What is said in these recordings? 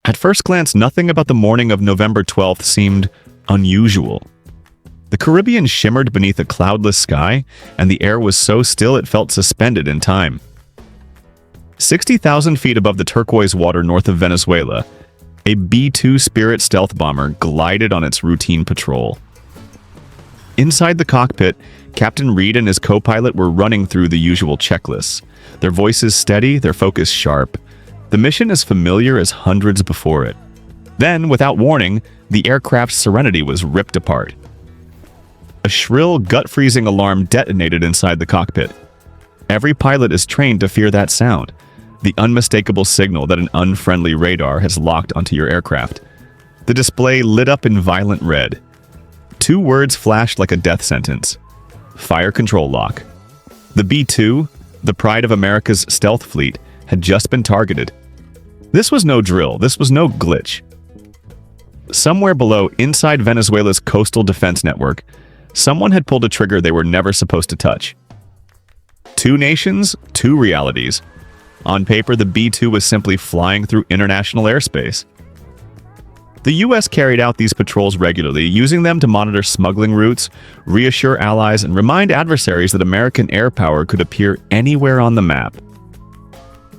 At first glance, nothing about the morning of November 12th seemed unusual. The Caribbean shimmered beneath a cloudless sky, and the air was so still it felt suspended in time. 60,000 feet above the turquoise water north of Venezuela, a B-2 Spirit stealth bomber glided on its routine patrol. Inside the cockpit, Captain Reed and his co-pilot were running through the usual checklists. Their voices steady, their focus sharp. The mission as familiar as hundreds before it. Then, without warning, the aircraft's serenity was ripped apart. A shrill, gut-freezing alarm detonated inside the cockpit. Every pilot is trained to fear that sound, the unmistakable signal that an unfriendly radar has locked onto your aircraft. The display lit up in violent red. 2 words flashed like a death sentence. Fire control lock. The B-2, the pride of America's stealth fleet, had just been targeted. This was no drill, this was no glitch. Somewhere below, inside Venezuela's coastal defense network, someone had pulled a trigger they were never supposed to touch. 2 nations, 2 realities. On paper, the B-2 was simply flying through international airspace. The U.S. carried out these patrols regularly, using them to monitor smuggling routes, reassure allies, and remind adversaries that American air power could appear anywhere on the map.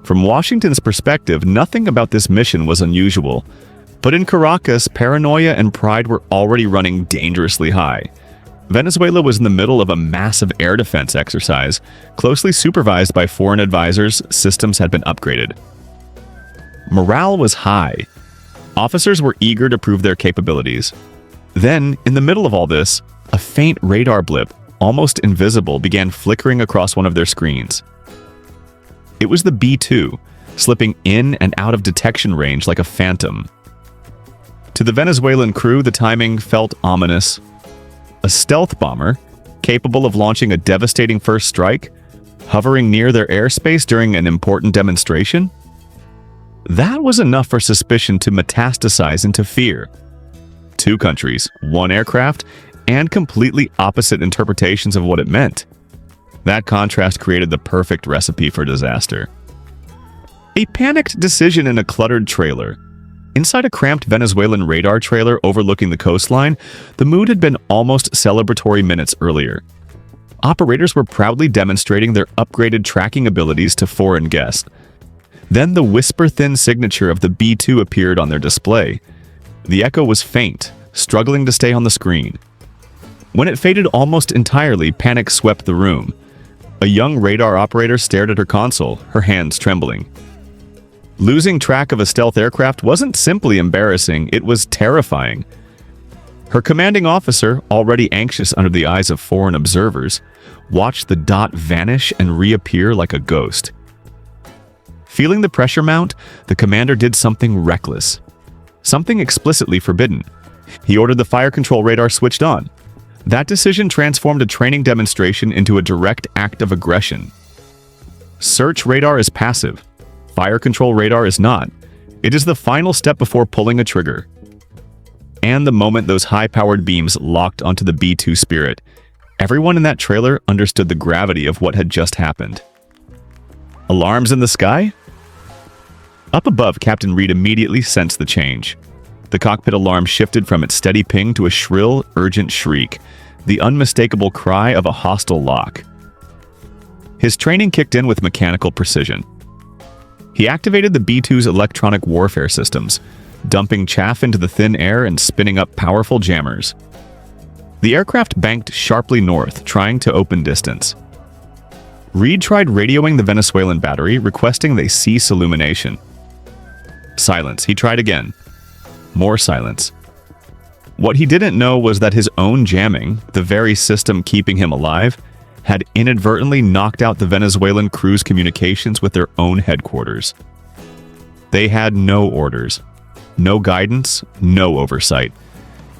From Washington's perspective, nothing about this mission was unusual, but in Caracas, paranoia and pride were already running dangerously high. Venezuela was in the middle of a massive air defense exercise, closely supervised by foreign advisors. Systems had been upgraded. Morale was high. Officers were eager to prove their capabilities. Then, in the middle of all this, a faint radar blip, almost invisible, began flickering across one of their screens. It was the B-2, slipping in and out of detection range like a phantom. To the Venezuelan crew, the timing felt ominous. A stealth bomber, capable of launching a devastating first strike, hovering near their airspace during an important demonstration? That was enough for suspicion to metastasize into fear. 2 countries, 1 aircraft, and completely opposite interpretations of what it meant. That contrast created the perfect recipe for disaster. A panicked decision in a cluttered trailer. Inside a cramped Venezuelan radar trailer overlooking the coastline, the mood had been almost celebratory minutes earlier. Operators were proudly demonstrating their upgraded tracking abilities to foreign guests. Then the whisper-thin signature of the B-2 appeared on their display. The echo was faint, struggling to stay on the screen. When it faded almost entirely, panic swept the room. A young radar operator stared at her console, her hands trembling. Losing track of a stealth aircraft wasn't simply embarrassing, it was terrifying. Her commanding officer, already anxious under the eyes of foreign observers, watched the dot vanish and reappear like a ghost. Feeling the pressure mount, the commander did something reckless. Something explicitly forbidden. He ordered the fire control radar switched on. That decision transformed a training demonstration into a direct act of aggression. Search radar is passive. Fire control radar is not. It is the final step before pulling a trigger. And the moment those high-powered beams locked onto the B-2 Spirit, everyone in that trailer understood the gravity of what had just happened. Alarms in the sky? Up above, Captain Reed immediately sensed the change. The cockpit alarm shifted from its steady ping to a shrill, urgent shriek, the unmistakable cry of a hostile lock. His training kicked in with mechanical precision. He activated the B-2's electronic warfare systems, dumping chaff into the thin air and spinning up powerful jammers. The aircraft banked sharply north, trying to open distance. Reed tried radioing the Venezuelan battery, requesting they cease illumination. Silence. He tried again. More silence. What he didn't know was that his own jamming, the very system keeping him alive, had inadvertently knocked out the Venezuelan crew's communications with their own headquarters. They had no orders, no guidance, no oversight.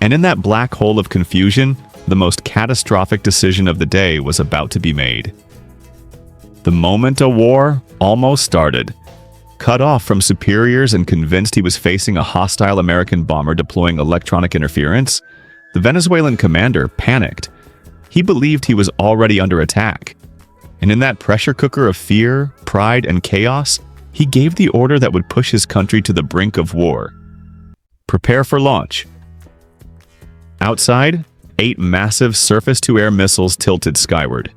And in that black hole of confusion, the most catastrophic decision of the day was about to be made. The moment a war almost started, cut off from superiors and convinced he was facing a hostile American bomber deploying electronic interference, the Venezuelan commander panicked. He believed he was already under attack. And in that pressure cooker of fear, pride, and chaos, He gave the order that would push his country to the brink of war. Prepare for launch. Outside, 8 massive surface-to-air missiles tilted skyward.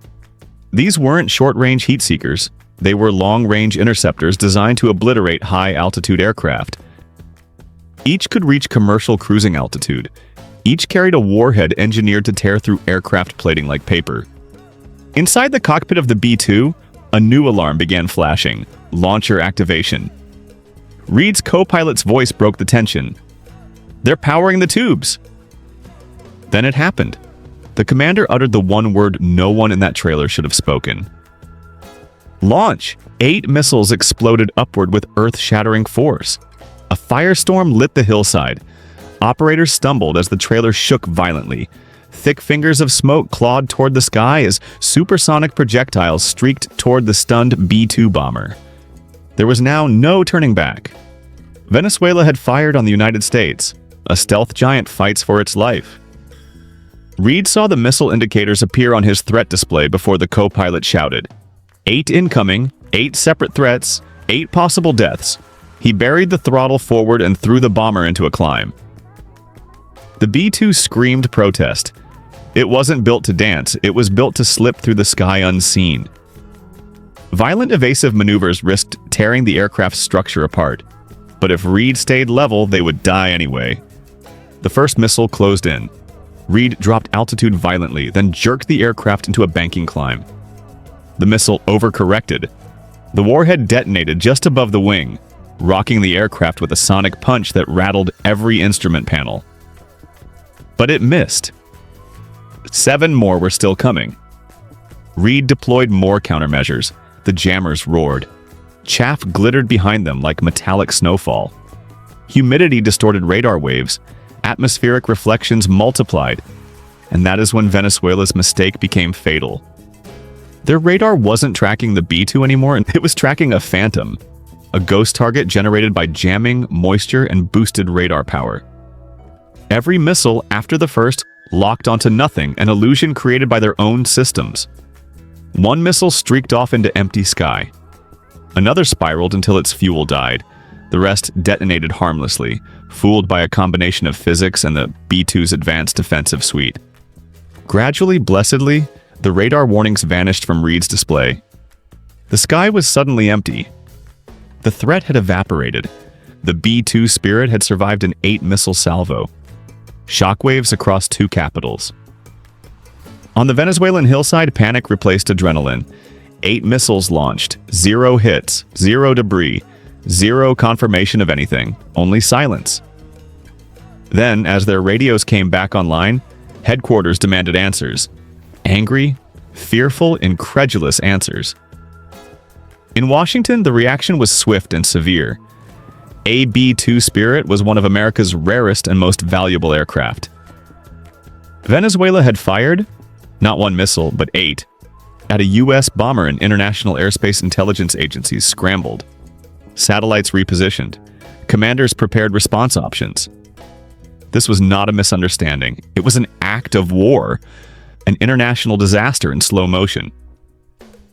These weren't short-range heat seekers. They were long-range interceptors designed to obliterate high-altitude aircraft. Each could reach commercial cruising altitude. Each carried a warhead engineered to tear through aircraft plating like paper. Inside the cockpit of the B-2, a new alarm began flashing. Launcher activation. Reed's co-pilot's voice broke the tension. "They're powering the tubes!" Then it happened. The commander uttered the one word no one in that trailer should have spoken. Launch! 8 missiles exploded upward with earth-shattering force. A firestorm lit the hillside. Operators stumbled as the trailer shook violently. Thick fingers of smoke clawed toward the sky as supersonic projectiles streaked toward the stunned B-2 bomber. There was now no turning back. Venezuela had fired on the United States. A stealth giant fights for its life. Reed saw the missile indicators appear on his threat display before the co-pilot shouted, 8 incoming, 8 separate threats, 8 possible deaths. He buried the throttle forward and threw the bomber into a climb. The B-2 screamed protest. It wasn't built to dance, it was built to slip through the sky unseen. Violent evasive maneuvers risked tearing the aircraft's structure apart. But if Reed stayed level, they would die anyway. The first missile closed in. Reed dropped altitude violently, then jerked the aircraft into a banking climb. The missile overcorrected. The warhead detonated just above the wing, rocking the aircraft with a sonic punch that rattled every instrument panel. But it missed. 7 more were still coming. Reed deployed more countermeasures. The jammers roared. Chaff glittered behind them like metallic snowfall. Humidity distorted radar waves. Atmospheric reflections multiplied. And that is when Venezuela's mistake became fatal. Their radar wasn't tracking the B-2 anymore, and it was tracking a phantom. A ghost target generated by jamming, moisture, and boosted radar power. Every missile after the first locked onto nothing, an illusion created by their own systems. One missile streaked off into empty sky. Another spiraled until its fuel died. The rest detonated harmlessly, fooled by a combination of physics and the B-2's advanced defensive suite. Gradually, blessedly, the radar warnings vanished from Reed's display. The sky was suddenly empty. The threat had evaporated. The B-2 Spirit had survived an 8-missile salvo. Shockwaves across 2 capitals. On the Venezuelan hillside, panic replaced adrenaline. 8 missiles launched, 0 hits, 0 debris, 0 confirmation of anything, only silence. Then, as their radios came back online, headquarters demanded answers. Angry, fearful, incredulous answers. In Washington, the reaction was swift and severe. A B-2 Spirit was one of America's rarest and most valuable aircraft. Venezuela had fired, not 1 missile, but 8, at a U.S. bomber, and international airspace intelligence agencies scrambled. Satellites repositioned. Commanders prepared response options. This was not a misunderstanding. It was an act of war, an international disaster in slow motion.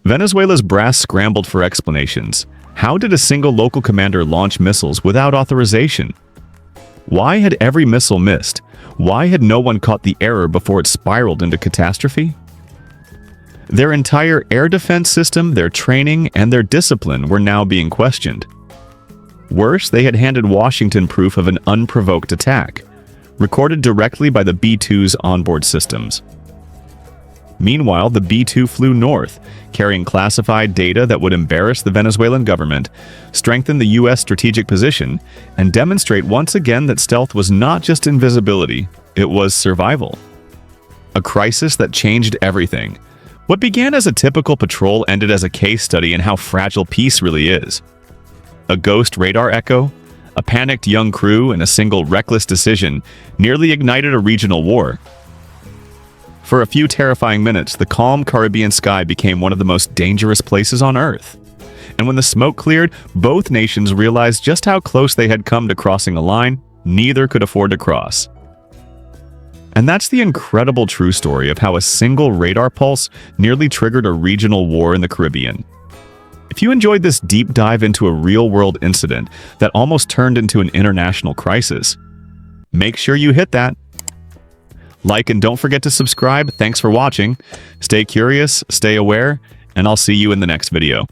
Venezuela's brass scrambled for explanations. How did a single local commander launch missiles without authorization? Why had every missile missed? Why had no one caught the error before it spiraled into catastrophe? Their entire air defense system, their training, and their discipline were now being questioned. Worse, they had handed Washington proof of an unprovoked attack, recorded directly by the B-2's onboard systems. Meanwhile, the B-2 flew north, carrying classified data that would embarrass the Venezuelan government, strengthen the U.S. strategic position, and demonstrate once again that stealth was not just invisibility, it was survival. A crisis that changed everything. What began as a typical patrol ended as a case study in how fragile peace really is. A ghost radar echo, a panicked young crew, and a single reckless decision nearly ignited a regional war. For a few terrifying minutes, the calm Caribbean sky became one of the most dangerous places on Earth. And when the smoke cleared, both nations realized just how close they had come to crossing a line neither could afford to cross. And that's the incredible true story of how a single radar pulse nearly triggered a regional war in the Caribbean. If you enjoyed this deep dive into a real-world incident that almost turned into an international crisis, make sure you hit that like and don't forget to subscribe. Thanks for watching. Stay curious, stay aware, and I'll see you in the next video.